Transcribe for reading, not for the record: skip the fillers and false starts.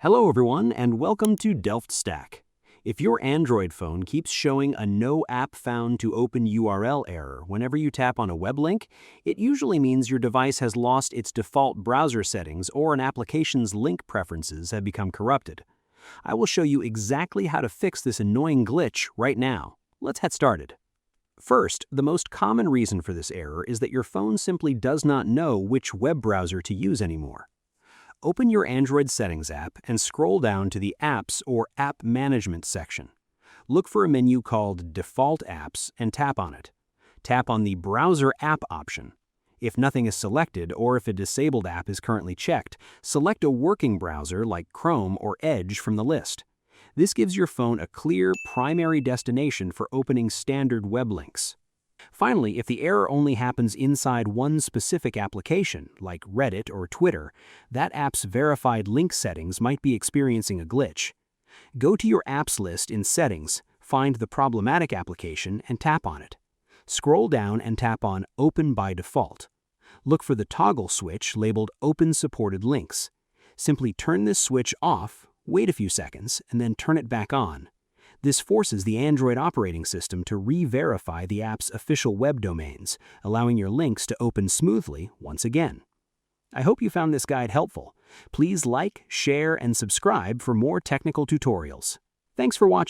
Hello everyone and welcome to Delft Stack. If your Android phone keeps showing a no app found to open URL error whenever you tap on a web link, it usually means your device has lost its default browser settings or an application's link preferences have become corrupted. I will show you exactly how to fix this annoying glitch right now. Let's get started. First, the most common reason for this error is that your phone simply does not know which web browser to use anymore. Open your Android Settings app and scroll down to the Apps or App Management section. Look for a menu called Default Apps and tap on it. Tap on the Browser App option. If nothing is selected or if a disabled app is currently checked, select a working browser like Chrome or Edge from the list. This gives your phone a clear primary destination for opening standard web links. Finally, if the error only happens inside one specific application, like Reddit or Twitter, that app's verified link settings might be experiencing a glitch. Go to your apps list in Settings, find the problematic application, and tap on it. Scroll down and tap on Open by Default. Look for the toggle switch labeled Open Supported Links. Simply turn this switch off, wait a few seconds, and then turn it back on. This forces the Android operating system to re-verify the app's official web domains, allowing your links to open smoothly once again. I hope you found this guide helpful. Please like, share, and subscribe for more technical tutorials. Thanks for watching.